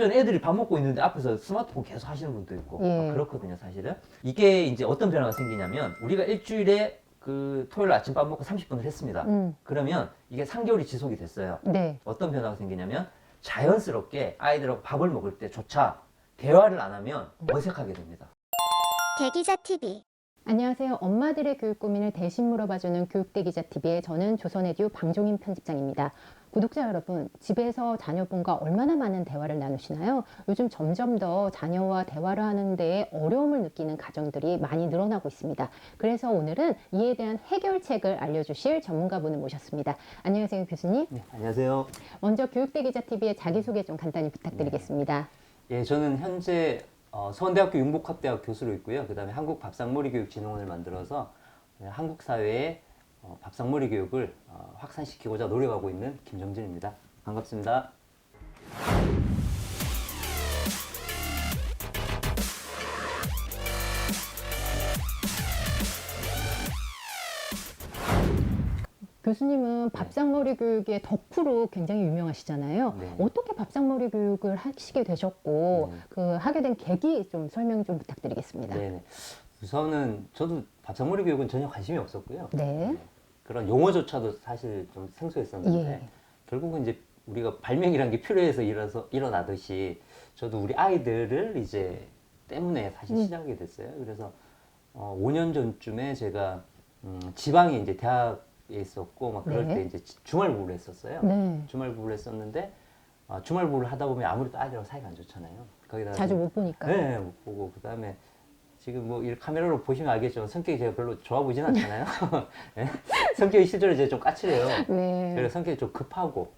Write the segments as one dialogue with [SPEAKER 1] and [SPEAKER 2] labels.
[SPEAKER 1] 심지어는 애들이 밥 먹고 있는데 앞에서 스마트폰 계속 하시는 분도 있고
[SPEAKER 2] 예.
[SPEAKER 1] 막 그렇거든요, 사실은. 이게 이제 어떤 변화가 생기냐면 우리가 일주일에 그 토요일 아침 밥 먹고 30분을 했습니다. 그러면 이게 3개월이 지속이 됐어요.
[SPEAKER 2] 네.
[SPEAKER 1] 어떤 변화가 생기냐면 자연스럽게 아이들하고 밥을 먹을 때조차 대화를 안 하면 어색하게 됩니다.
[SPEAKER 3] 대기자 TV.
[SPEAKER 2] 안녕하세요. 엄마들의 교육 고민을 대신 물어봐주는 교육대기자TV의 저는 조선에듀 방종인 편집장입니다. 구독자 여러분, 집에서 자녀분과 얼마나 많은 대화를 나누시나요? 요즘 점점 더 자녀와 대화를 하는 데에 어려움을 느끼는 가정들이 많이 늘어나고 있습니다. 그래서 오늘은 이에 대한 해결책을 알려주실 전문가분을 모셨습니다. 안녕하세요, 교수님.
[SPEAKER 1] 네, 안녕하세요.
[SPEAKER 2] 먼저 교육대기자TV의 자기소개 좀 간단히 부탁드리겠습니다.
[SPEAKER 1] 예, 저는 현재 서원대학교 융복합대학 교수로 있고요. 그 다음에 한국밥상머리교육진흥원을 만들어서 한국 사회의 밥상머리 교육을 확산시키고자 노력하고 있는 김정진입니다. 반갑습니다.
[SPEAKER 2] 교수님은 밥상머리 교육의 덕후로 굉장히 유명하시잖아요.
[SPEAKER 1] 네.
[SPEAKER 2] 어떻게 밥상머리 교육을 하시게 되셨고 그 하게 된 계기 좀 설명 좀 부탁드리겠습니다.
[SPEAKER 1] 네, 우선은 저도 밥상머리 교육은 전혀 관심이 없었고요.
[SPEAKER 2] 네.
[SPEAKER 1] 그런 용어조차도 사실 좀 생소했었는데
[SPEAKER 2] 예.
[SPEAKER 1] 결국은 이제 우리가 발명이란 게 필요해서 일어나듯이 저도 우리 아이들을 이제 때문에 사실 시작하게 됐어요. 그래서 5년 전쯤에 제가 지방에 이제 대학에 있었고 막 그럴
[SPEAKER 2] 네.
[SPEAKER 1] 때 이제 주말 부부를 했었어요.
[SPEAKER 2] 네.
[SPEAKER 1] 주말 부부를 했었는데 주말 부부를 하다 보면 아무래도 아이들하고 사이가 안 좋잖아요. 거기다가
[SPEAKER 2] 자주 못 보니까.
[SPEAKER 1] 네, 못 보고 그다음에 지금 뭐 이 카메라로 보시면 알겠지만 성격이 제가 별로 좋아 보진 않잖아요. 네? 성격이 실제로 이제 좀 까칠해요.
[SPEAKER 2] 네.
[SPEAKER 1] 그래서 성격이 좀 급하고.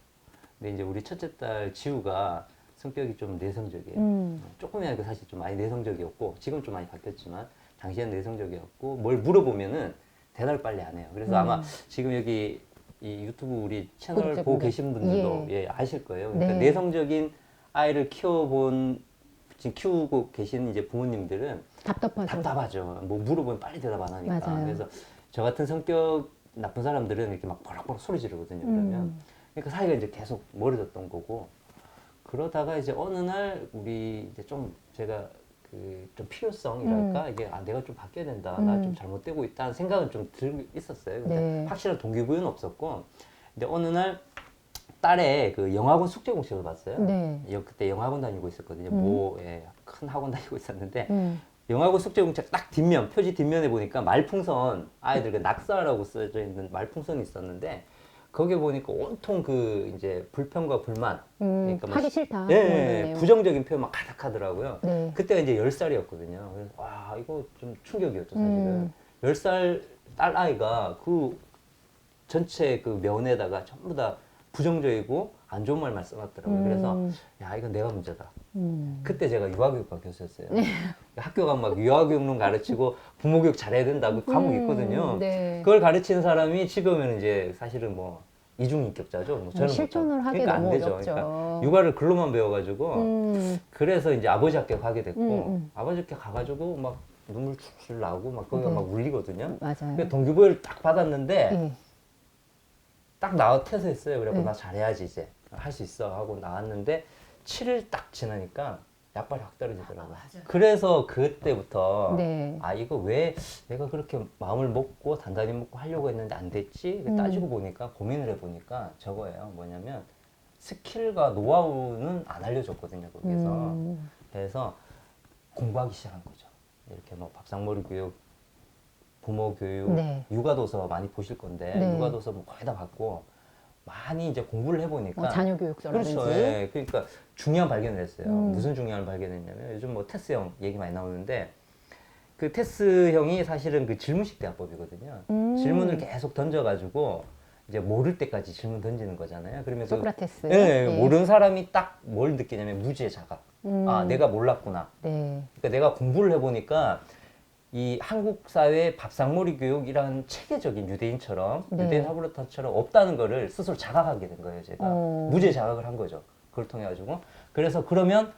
[SPEAKER 1] 근데 이제 우리 첫째 딸 지우가 성격이 좀 내성적이에요. 조금이나마 사실 좀 많이 내성적이었고 지금 좀 많이 바뀌었지만 당시엔 내성적이었고 뭘 물어보면은 대답을 빨리 안 해요. 그래서 아마 지금 여기 이 유튜브 우리 채널 보고
[SPEAKER 2] 구독자분들.
[SPEAKER 1] 계신 분들도
[SPEAKER 2] 예.
[SPEAKER 1] 예, 아실 거예요. 그러니까
[SPEAKER 2] 네.
[SPEAKER 1] 내성적인 아이를 지금 키우고 계신 이제 부모님들은 답답하죠. 뭐 물어보면 빨리 대답 안 하니까.
[SPEAKER 2] 맞아요.
[SPEAKER 1] 그래서 저 같은 성격 나쁜 사람들은 이렇게 막 버럭버럭 소리 지르거든요. 그러면 그러니까 사이가 이제 계속 멀어졌던 거고 그러다가 이제 어느 날 우리 이제 좀 제가 그 좀 필요성이랄까 이게 내가 좀 바뀌어야 된다. 나 좀 잘못되고 있다는 생각은 좀 들고 있었어요. 근데
[SPEAKER 2] 네.
[SPEAKER 1] 확실한 동기부여는 없었고 근데 어느 날 딸의 그 영학원 숙제 공식을 봤어요.
[SPEAKER 2] 네.
[SPEAKER 1] 그때 영학원 다니고 있었거든요. 뭐에 큰 학원 다니고 있었는데
[SPEAKER 2] 음.
[SPEAKER 1] 영학원 숙제 공책 딱 뒷면 표지 뒷면에 보니까 말풍선 아이들 그 낙서라고 써져 있는 말풍선이 있었는데 거기에 보니까 온통 그 이제 불평과 불만 그러니까 막
[SPEAKER 2] 하기 싫다.
[SPEAKER 1] 예,
[SPEAKER 2] 그런
[SPEAKER 1] 예,
[SPEAKER 2] 내용.
[SPEAKER 1] 부정적인 표현만 가득하더라고요.
[SPEAKER 2] 네.
[SPEAKER 1] 그때가 이제 10살이었거든요. 그래서 와 이거 좀 충격이었죠 사실은. 10살 딸 아이가 그 전체 그 면에다가 전부 다 부정적이고 안 좋은 말만 써놨더라고요. 그래서 야 이건 내가 문제다. 그때 제가 유아교육과 교수였어요. 학교 가면 막 유아교육론 가르치고 부모교육 잘해야 된다고 과목이 있거든요.
[SPEAKER 2] 네.
[SPEAKER 1] 그걸 가르치는 사람이 집에 오면 이제 사실은 뭐 이중인격자죠. 뭐 저는
[SPEAKER 2] 실천을 하기
[SPEAKER 1] 그러니까 안
[SPEAKER 2] 너무
[SPEAKER 1] 되죠.
[SPEAKER 2] 어렵죠.
[SPEAKER 1] 그러니까 육아를 글로만 배워가지고 그래서 이제 아버지 학교 가게 됐고 아버지 학교 가가지고 막 눈물 출출 나고 막 거기가
[SPEAKER 2] 네.
[SPEAKER 1] 막 울리거든요.
[SPEAKER 2] 맞아요.
[SPEAKER 1] 그러니까 동기부여를 딱 받았는데
[SPEAKER 2] 예.
[SPEAKER 1] 딱 나와 퇴소했어요. 그래갖고
[SPEAKER 2] 네.
[SPEAKER 1] 나 잘해야지 이제 할 수 있어 하고 나왔는데 7일 딱 지나니까 약발이 확 떨어지더라고요. 그래서 그때부터
[SPEAKER 2] 네.
[SPEAKER 1] 이거 왜 내가 그렇게 마음을 먹고 단단히 먹고 하려고 했는데 안 됐지? 따지고 보니까 고민을 해보니까 저거예요. 뭐냐면 스킬과 노하우는 안 알려줬거든요. 거기서. 그래서 공부하기 시작한 거죠. 이렇게 뭐 밥상머리 교육, 부모 교육,
[SPEAKER 2] 네.
[SPEAKER 1] 육아도서 많이 보실 건데
[SPEAKER 2] 네.
[SPEAKER 1] 육아도서 뭐 거의 다 받고 많이 이제 공부를 해보니까
[SPEAKER 2] 자녀 교육서라든지.
[SPEAKER 1] 그렇죠. 예. 그러니까 중요한 발견을 했어요. 무슨 중요한 발견을 했냐면 요즘 뭐 테스형 얘기 많이 나오는데 그 테스형이 사실은 그 질문식 대화법이거든요. 질문을 계속 던져가지고 이제 모를 때까지 질문 던지는 거잖아요. 그러면
[SPEAKER 2] 소크라테스.
[SPEAKER 1] 예,
[SPEAKER 2] 네.
[SPEAKER 1] 모르는 사람이 딱 뭘 느끼냐면 무지의 자각. 내가 몰랐구나.
[SPEAKER 2] 네.
[SPEAKER 1] 그러니까 내가 공부를 해보니까 이 한국 사회 밥상머리 교육이라는 체계적인 유대인처럼
[SPEAKER 2] 네.
[SPEAKER 1] 유대인 하브르타처럼 없다는 거를 스스로 자각하게 된 거예요. 제가 무죄 자각을 한 거죠. 그걸 통해 가지고 그래서 그러면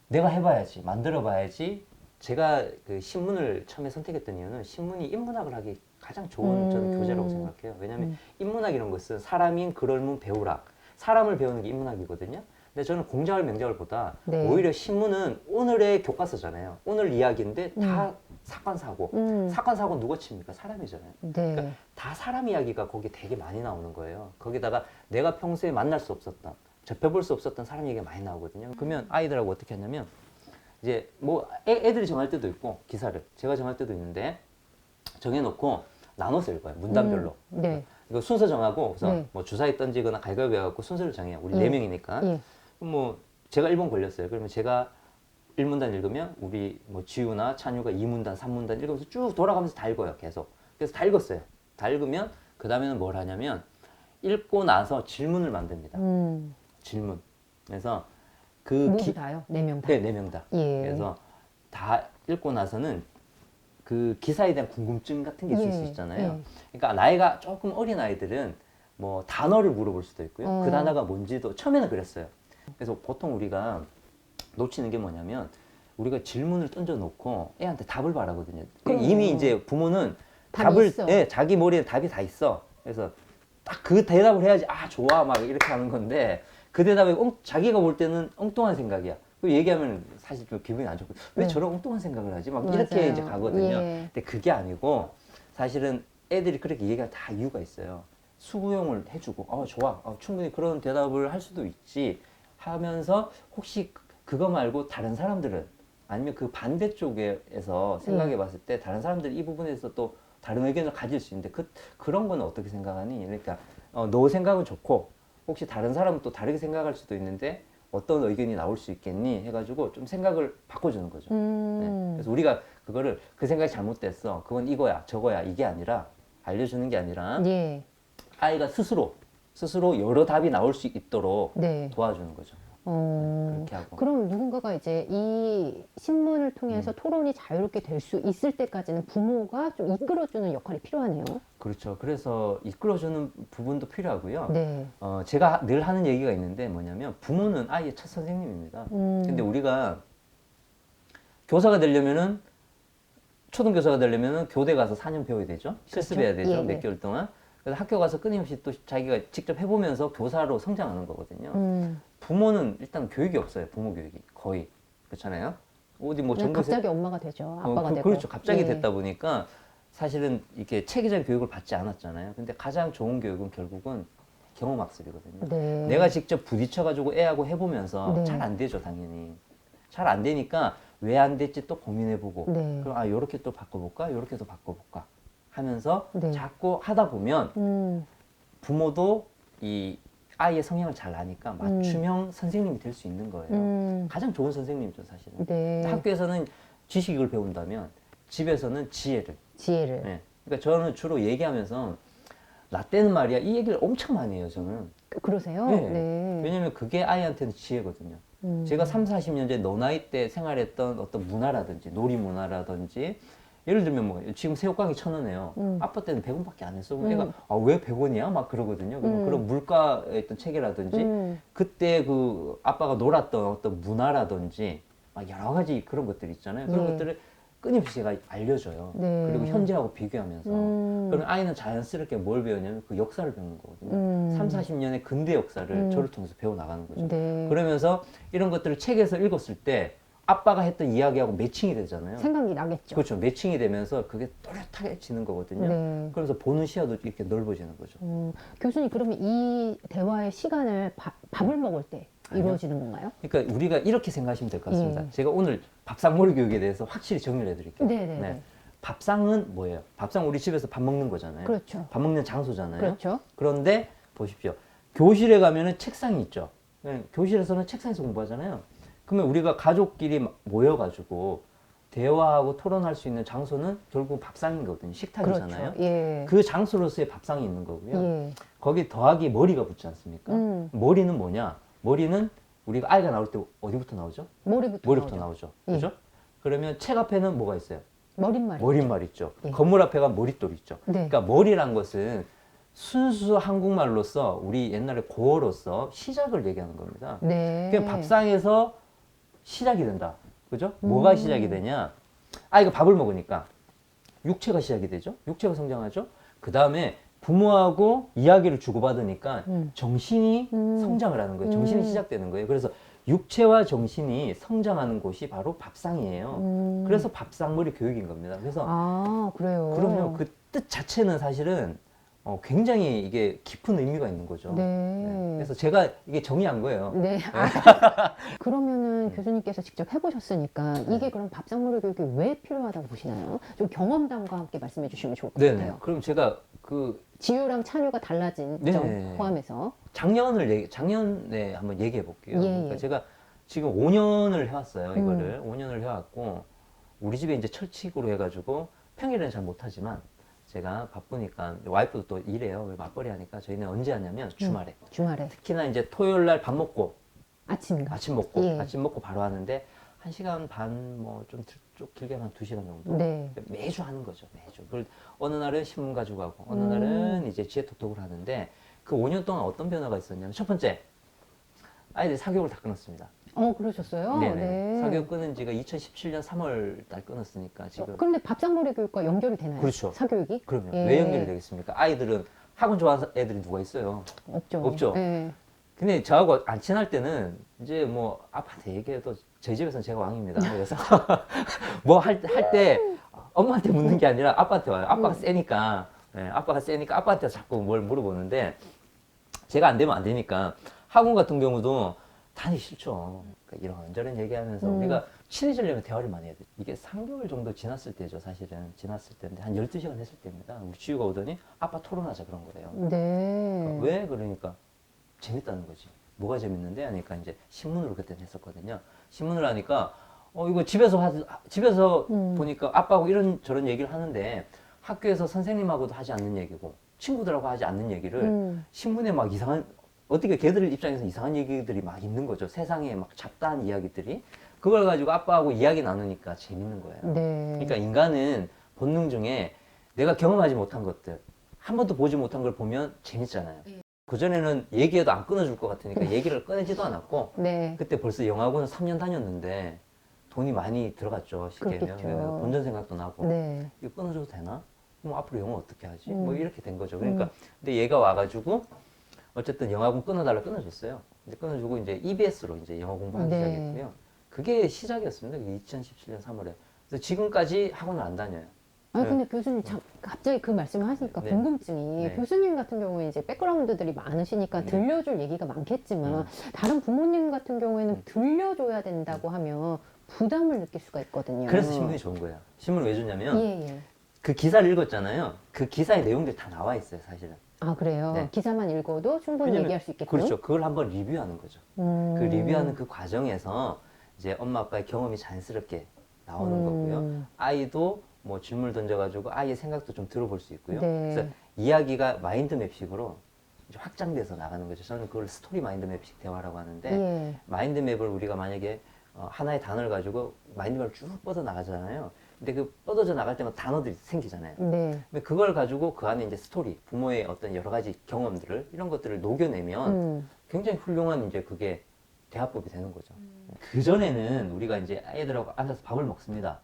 [SPEAKER 1] 내가 해봐야지 만들어봐야지. 제가 그 신문을 처음에 선택했던 이유는 신문이 인문학을 하기 가장 좋은 저는 교재라고 생각해요. 왜냐하면 인문학 이런 것은 사람인 글얼문 배우락 사람을 배우는 게 인문학이거든요. 근데 저는 공작을 명작을보다
[SPEAKER 2] 네.
[SPEAKER 1] 오히려 신문은 오늘의 교과서잖아요. 오늘 이야기인데 다 사건 사고. 사건 사고 누가 칩니까? 사람이잖아요.
[SPEAKER 2] 네.
[SPEAKER 1] 그러니까 다 사람 이야기가 거기 되게 많이 나오는 거예요. 거기다가 내가 평소에 만날 수 없었던, 접해볼 수 없었던 사람 얘기가 많이 나오거든요. 그러면 아이들하고 어떻게 하냐면 이제 뭐 애들이 정할 때도 있고 기사를 제가 정할 때도 있는데 정해놓고 나눠서 읽어요. 문단별로.
[SPEAKER 2] 네.
[SPEAKER 1] 이거 순서 정하고 우선
[SPEAKER 2] 네.
[SPEAKER 1] 뭐 주사위 던지거나 가위바위보 해갖고 순서를 정해요. 우리
[SPEAKER 2] 예.
[SPEAKER 1] 네 명이니까.
[SPEAKER 2] 예.
[SPEAKER 1] 그럼 뭐 제가 1번 걸렸어요. 그러면 제가 1문단 읽으면 우리 뭐 지우나 찬유가 2문단, 3문단 읽으면서 쭉 돌아가면서 다 읽어요. 계속. 그래서 다 읽었어요. 다 읽으면 그 다음에는 뭘 하냐면 읽고 나서 질문을 만듭니다. 질문. 그래서 그
[SPEAKER 2] 모두 다요? 4명 다?
[SPEAKER 1] 네, 4명 다.
[SPEAKER 2] 예.
[SPEAKER 1] 그래서 다 읽고 나서는 그 기사에 대한 궁금증 같은 게 있을 수
[SPEAKER 2] 예,
[SPEAKER 1] 있잖아요.
[SPEAKER 2] 예.
[SPEAKER 1] 그러니까 나이가 조금 어린 아이들은 뭐 단어를 물어볼 수도 있고요. 그 단어가 뭔지도 처음에는 그랬어요. 그래서 보통 우리가 놓치는 게 뭐냐면 우리가 질문을 던져놓고 애한테 답을 바라거든요.
[SPEAKER 2] 그럼요.
[SPEAKER 1] 이미 이제 부모는
[SPEAKER 2] 답이
[SPEAKER 1] 답을
[SPEAKER 2] 있어.
[SPEAKER 1] 예, 자기 머리에 답이 다 있어. 그래서 딱 그 대답을 해야지 아 좋아 막 이렇게 하는 건데 그 대답이 자기가 볼 때는 엉뚱한 생각이야. 그 얘기하면 사실 좀 기분이 안 좋고 왜
[SPEAKER 2] 네.
[SPEAKER 1] 저런 엉뚱한 생각을 하지? 막
[SPEAKER 2] 맞아요.
[SPEAKER 1] 이렇게 이제 가거든요.
[SPEAKER 2] 예.
[SPEAKER 1] 근데 그게 아니고 사실은 애들이 그렇게 얘기할 다 이유가 있어요. 수긍을 해주고 좋아 충분히 그런 대답을 할 수도 있지 하면서 혹시 그거 말고 다른 사람들은 아니면 그 반대쪽에서 생각해 봤을 때 다른 사람들이 이 부분에서 또 다른 의견을 가질 수 있는데 그런 거는 어떻게 생각하니? 그러니까 너 생각은 좋고 혹시 다른 사람은 또 다르게 생각할 수도 있는데 어떤 의견이 나올 수 있겠니? 해가지고 좀 생각을 바꿔주는 거죠. 네. 그래서 우리가 그거를 그 생각이 잘못됐어. 그건 이거야, 저거야. 이게 아니라 알려주는 게 아니라
[SPEAKER 2] 예.
[SPEAKER 1] 아이가 스스로 여러 답이 나올 수 있도록
[SPEAKER 2] 네.
[SPEAKER 1] 도와주는 거죠. 그렇게 하고.
[SPEAKER 2] 그럼 누군가가 이제 이 신문을 통해서 토론이 자유롭게 될 수 있을 때까지는 부모가 좀 이끌어주는 역할이 필요하네요.
[SPEAKER 1] 그렇죠. 그래서 이끌어주는 부분도 필요하고요.
[SPEAKER 2] 네.
[SPEAKER 1] 제가 늘 하는 얘기가 있는데 뭐냐면 부모는 아이의 첫 선생님입니다. 근데 우리가 교사가 되려면은 초등교사가 되려면은 교대 가서 4년 배워야 되죠. 실습해야 되죠.
[SPEAKER 2] 예,
[SPEAKER 1] 몇
[SPEAKER 2] 예.
[SPEAKER 1] 개월 동안. 그래서 학교 가서 끊임없이 또 자기가 직접 해보면서 교사로 성장하는 거거든요. 부모는 일단 교육이 없어요. 부모 교육이 거의 그렇잖아요. 어디 뭐
[SPEAKER 2] 그냥
[SPEAKER 1] 전교생
[SPEAKER 2] 갑자기 엄마가 되죠. 아빠가 되고.
[SPEAKER 1] 그렇죠. 갑자기
[SPEAKER 2] 예.
[SPEAKER 1] 됐다 보니까 사실은 이렇게 체계적인 교육을 받지 않았잖아요. 근데 가장 좋은 교육은 결국은 경험학습이거든요.
[SPEAKER 2] 네.
[SPEAKER 1] 내가 직접 부딪혀가지고 애하고 해보면서
[SPEAKER 2] 네.
[SPEAKER 1] 잘 안 되죠, 당연히. 잘 안 되니까 왜 안 됐지 또 고민해보고.
[SPEAKER 2] 네.
[SPEAKER 1] 그럼 요렇게 또 바꿔볼까? 요렇게 또 바꿔볼까? 하면서
[SPEAKER 2] 네.
[SPEAKER 1] 자꾸 하다 보면
[SPEAKER 2] 음.
[SPEAKER 1] 부모도 이 아이의 성향을 잘 아니까 맞춤형 선생님이 될 수 있는 거예요. 가장 좋은 선생님이죠, 사실은.
[SPEAKER 2] 네.
[SPEAKER 1] 학교에서는 지식을 배운다면 집에서는 지혜를.
[SPEAKER 2] 지혜를.
[SPEAKER 1] 네. 그러니까 저는 주로 얘기하면서 나 때는 말이야 이 얘기를 엄청 많이 해요, 저는.
[SPEAKER 2] 그러세요?
[SPEAKER 1] 네.
[SPEAKER 2] 네.
[SPEAKER 1] 왜냐면 그게 아이한테는 지혜거든요. 제가 3, 40년 전에 너 나이 때 생활했던 어떤 문화라든지 놀이 문화라든지 예를 들면 뭐 지금 새우깡이 1,000원이에요. 아빠 때는 100원밖에 안 했어. 그럼 애가 왜 100원이야? 막 그러거든요. 그러면 그런 물가에 있던 체계라든지 그때 그 아빠가 놀았던 어떤 문화라든지 막 여러 가지 그런 것들 있잖아요. 그런
[SPEAKER 2] 네.
[SPEAKER 1] 것들을 끊임없이 제가 알려줘요.
[SPEAKER 2] 네.
[SPEAKER 1] 그리고 현재하고 비교하면서. 그러면 아이는 자연스럽게 뭘 배우냐면 그 역사를 배우는 거거든요. 3, 40년의 근대 역사를 저를 통해서 배워나가는 거죠.
[SPEAKER 2] 네.
[SPEAKER 1] 그러면서 이런 것들을 책에서 읽었을 때 아빠가 했던 이야기하고 매칭이 되잖아요.
[SPEAKER 2] 생각이 나겠죠.
[SPEAKER 1] 그렇죠. 매칭이 되면서 그게 또렷하게 지는 거거든요.
[SPEAKER 2] 네.
[SPEAKER 1] 그래서 보는 시야도 이렇게 넓어지는 거죠.
[SPEAKER 2] 교수님, 그러면 이 대화의 시간을 밥을 먹을 때
[SPEAKER 1] 아니요.
[SPEAKER 2] 이루어지는 건가요?
[SPEAKER 1] 그러니까 우리가 이렇게 생각하시면 될 것 같습니다.
[SPEAKER 2] 예.
[SPEAKER 1] 제가 오늘 밥상머리 교육에 대해서 확실히 정리를 해드릴게요.
[SPEAKER 2] 네네네.
[SPEAKER 1] 밥상은 뭐예요? 밥상 우리 집에서 밥 먹는 거잖아요.
[SPEAKER 2] 그렇죠.
[SPEAKER 1] 밥 먹는 장소잖아요.
[SPEAKER 2] 그렇죠.
[SPEAKER 1] 그런데 보십시오. 교실에 가면은 책상이 있죠. 교실에서는 책상에서 공부하잖아요. 그러면 우리가 가족끼리 모여가지고 대화하고 토론할 수 있는 장소는 결국 밥상인 거거든요. 식탁이잖아요.
[SPEAKER 2] 그렇죠. 예.
[SPEAKER 1] 그 장소로서의 밥상이 있는 거고요.
[SPEAKER 2] 예.
[SPEAKER 1] 거기 더하기 머리가 붙지 않습니까? 머리는 뭐냐? 머리는 우리가 아이가 나올 때 어디부터 나오죠?
[SPEAKER 2] 머리부터
[SPEAKER 1] 나오죠.
[SPEAKER 2] 예.
[SPEAKER 1] 그죠? 그러면 책 앞에는 뭐가 있어요?
[SPEAKER 2] 머릿말.
[SPEAKER 1] 머릿말 있죠.
[SPEAKER 2] 예.
[SPEAKER 1] 건물 앞에가 머릿돌 있죠.
[SPEAKER 2] 네.
[SPEAKER 1] 그러니까 머리란 것은 순수 한국말로서 우리 옛날에 고어로서 시작을 얘기하는 겁니다.
[SPEAKER 2] 네.
[SPEAKER 1] 그냥 밥상에서 시작이 된다. 그죠? 뭐가 시작이 되냐? 아이가 밥을 먹으니까 육체가 시작이 되죠. 육체가 성장하죠. 그 다음에 부모하고 이야기를 주고받으니까 정신이
[SPEAKER 2] 음.
[SPEAKER 1] 성장을 하는 거예요. 정신이 시작되는 거예요. 그래서 육체와 정신이 성장하는 곳이 바로 밥상이에요. 그래서 밥상머리 교육인 겁니다. 그래서
[SPEAKER 2] 아, 그래요.
[SPEAKER 1] 그럼요. 그 뜻 자체는 사실은 굉장히 이게 깊은 의미가 있는 거죠.
[SPEAKER 2] 네.
[SPEAKER 1] 그래서 제가 이게 정의한 거예요.
[SPEAKER 2] 네. 그러면은 교수님께서 직접 해보셨으니까 이게 그럼 밥상머리 교육이 왜 필요하다고 보시나요? 좀 경험담과 함께 말씀해 주시면 좋을 것
[SPEAKER 1] 네네.
[SPEAKER 2] 같아요.
[SPEAKER 1] 그럼 제가 그
[SPEAKER 2] 지유랑 찬유가 달라진
[SPEAKER 1] 네.
[SPEAKER 2] 점 포함해서.
[SPEAKER 1] 작년에 한번 얘기해 볼게요.
[SPEAKER 2] 예,
[SPEAKER 1] 그러니까
[SPEAKER 2] 예.
[SPEAKER 1] 제가 지금 5년을 해왔어요. 이거를 5년을 해왔고 우리 집에 이제 철칙으로 해가지고 평일에는 잘 못하지만 제가 바쁘니까 와이프도 또 일해요. 맞벌이 하니까 저희는 언제 하냐면 주말에.
[SPEAKER 2] 주말에.
[SPEAKER 1] 특히나 이제 토요일 날 밥 먹고
[SPEAKER 2] 아침인가?
[SPEAKER 1] 아침 먹고
[SPEAKER 2] 예.
[SPEAKER 1] 아침 먹고 바로 하는데 1시간 반 뭐 좀 길게 하면 2시간 정도
[SPEAKER 2] 네.
[SPEAKER 1] 매주 하는 거죠. 매주. 그걸 어느 날은 신문 가지고 가고 어느 날은 이제 지혜톡톡을 하는데 그 5년 동안 어떤 변화가 있었냐면 첫 번째 아이들이 사교육을 다 끊었습니다.
[SPEAKER 2] 그러셨어요?
[SPEAKER 1] 네네.
[SPEAKER 2] 네.
[SPEAKER 1] 사교육 끊은 지가 2017년 3월 달 끊었으니까 지금
[SPEAKER 2] 그런데 밥상머리 교육과 연결이 되나요?
[SPEAKER 1] 그렇죠.
[SPEAKER 2] 사교육이?
[SPEAKER 1] 그럼요.
[SPEAKER 2] 예.
[SPEAKER 1] 왜 연결이 되겠습니까? 아이들은 학원 좋아하는 애들이 누가 있어요?
[SPEAKER 2] 없죠.
[SPEAKER 1] 없죠.
[SPEAKER 2] 예.
[SPEAKER 1] 근데 저하고 안 친할 때는 이제 뭐 아빠한테 얘기해도 저희 집에서는 제가 왕입니다. 그래서 뭐 할 때 엄마한테 묻는 게 아니라 아빠한테 와요. 아빠가 세니까. 예, 아빠가 세니까 아빠한테 자꾸 뭘 물어보는데 제가 안 되면 안 되니까 학원 같은 경우도 다니기 싫죠. 그러니까 이런저런 얘기하면서 우리가 친해지려면 대화를 많이 해야 돼. 이게 3개월 정도 지났을 때죠, 사실은. 지났을 때인데 한 12시간 했을 때입니다. 우리 지우가 오더니 아빠 토론하자 그런 거예요.
[SPEAKER 2] 네.
[SPEAKER 1] 그러니까 왜 그러니까 재밌다는 거지. 뭐가 재밌는데 하니까 이제 신문으로 그때는 했었거든요. 신문을 하니까 이거 집에서 보니까 아빠하고 이런 저런 얘기를 하는데 학교에서 선생님하고도 하지 않는 얘기고 친구들하고 하지 않는 얘기를 신문에 막 이상한 어떻게 걔들 입장에서 이상한 얘기들이 막 있는 거죠. 세상에 막 잡다한 이야기들이 그걸 가지고 아빠하고 이야기 나누니까 재밌는 거예요.
[SPEAKER 2] 네.
[SPEAKER 1] 그러니까 인간은 본능 중에 내가 경험하지 못한 것들 한 번도 보지 못한 걸 보면 재밌잖아요. 그전에는 얘기해도 안 끊어줄 것 같으니까 얘기를 꺼내지도 않았고
[SPEAKER 2] 네.
[SPEAKER 1] 그때 벌써 영화학원을 3년 다녔는데 돈이 많이 들어갔죠. 쉽게
[SPEAKER 2] 그렇겠죠.
[SPEAKER 1] 얘기하면 본전 생각도 나고
[SPEAKER 2] 네.
[SPEAKER 1] 이거 끊어줘도 되나? 그럼 앞으로 영어 어떻게 하지? 뭐 이렇게 된 거죠. 그러니까 근데 얘가 와가지고 어쨌든 영어학원 끊어달라 끊어줬어요. 근데 끊어주고 이제 EBS로 이제 영어 공부하기
[SPEAKER 2] 네.
[SPEAKER 1] 시작했고요. 그게 시작이었습니다. 2017년 3월에. 그래서 지금까지 학원을 안 다녀요.
[SPEAKER 2] 아니
[SPEAKER 1] 네.
[SPEAKER 2] 근데 교수님 갑자기 그 말씀을 하시니까
[SPEAKER 1] 네.
[SPEAKER 2] 궁금증이
[SPEAKER 1] 네.
[SPEAKER 2] 교수님 같은 경우에 이제 백그라운드들이 많으시니까
[SPEAKER 1] 네.
[SPEAKER 2] 들려줄 얘기가 많겠지만 다른 부모님 같은 경우에는 들려줘야 된다고 하면 부담을 느낄 수가 있거든요.
[SPEAKER 1] 그래서 신문이 좋은 거예요. 신문을 왜 줬냐면
[SPEAKER 2] 예.
[SPEAKER 1] 그 기사를 읽었잖아요. 그 기사의 내용들이 다 나와 있어요, 사실은.
[SPEAKER 2] 아 그래요.
[SPEAKER 1] 네.
[SPEAKER 2] 기사만 읽어도 충분히
[SPEAKER 1] 왜냐면
[SPEAKER 2] 얘기할 수 있겠죠.
[SPEAKER 1] 그렇죠. 그걸 한번 리뷰하는 거죠. 그 리뷰하는 그 과정에서 이제 엄마 아빠의 경험이 자연스럽게 나오는 거고요. 아이도 뭐 질문을 던져가지고 아이의 생각도 좀 들어볼 수 있고요.
[SPEAKER 2] 네.
[SPEAKER 1] 그래서 이야기가 마인드맵식으로 이제 확장돼서 나가는 거죠. 저는 그걸 스토리 마인드맵식 대화라고 하는데
[SPEAKER 2] 예.
[SPEAKER 1] 마인드맵을 우리가 만약에 하나의 단어를 가지고 마인드맵을 쭉 뻗어 나가잖아요. 근데 그 뻗어져 나갈 때마다 단어들이 생기잖아요.
[SPEAKER 2] 네.
[SPEAKER 1] 근데 그걸 가지고 그 안에 이제 스토리, 부모의 어떤 여러 가지 경험들을 이런 것들을 녹여내면 굉장히 훌륭한 이제 그게 대화법이 되는 거죠. 그 전에는 우리가 이제 아이들하고 앉아서 밥을 먹습니다.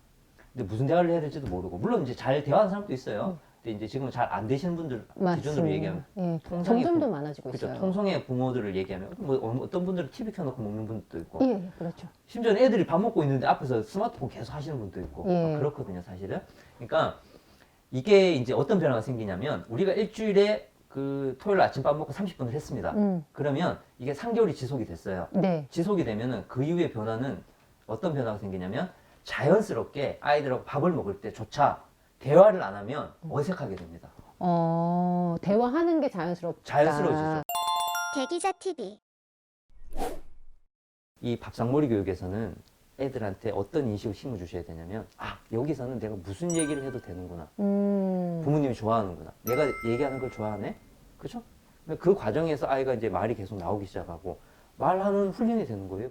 [SPEAKER 1] 근데 무슨 대화를 해야 될지도 모르고 물론 이제 잘 대화하는 사람도 있어요. 근데 이제 지금은 잘 안 되시는 분들 기준으로
[SPEAKER 2] 맞습니다.
[SPEAKER 1] 얘기하면
[SPEAKER 2] 예.
[SPEAKER 1] 통상의
[SPEAKER 2] 점점 더
[SPEAKER 1] 부-
[SPEAKER 2] 많아지고
[SPEAKER 1] 그렇죠.
[SPEAKER 2] 있어요.
[SPEAKER 1] 통성의 부모들을 얘기하면 뭐 어떤 분들은 TV 켜놓고 먹는 분도 있고
[SPEAKER 2] 예, 그렇죠.
[SPEAKER 1] 심지어 애들이 밥 먹고 있는데 앞에서 스마트폰 계속 하시는 분도 있고
[SPEAKER 2] 예.
[SPEAKER 1] 막 그렇거든요, 사실은. 그러니까 이게 이제 어떤 변화가 생기냐면 우리가 일주일에 그 토요일 아침밥 먹고 30분을 했습니다. 그러면 이게 3개월이 지속이 됐어요.
[SPEAKER 2] 네.
[SPEAKER 1] 지속이 되면은 그 이후의 변화는 어떤 변화가 생기냐면 자연스럽게 아이들하고 밥을 먹을 때조차 대화를 안 하면 어색하게 됩니다.
[SPEAKER 2] 대화하는 게 자연스럽다.
[SPEAKER 1] 자연스러워지죠.
[SPEAKER 3] 대기자 TV.
[SPEAKER 1] 이 밥상머리 교육에서는 애들한테 어떤 인식을 심어주셔야 되냐면 여기서는 내가 무슨 얘기를 해도 되는구나. 부모님이 좋아하는구나. 내가 얘기하는 걸 좋아하네? 그죠? 그 과정에서 아이가 이제 말이 계속 나오기 시작하고 말하는 훈련이 되는 거예요.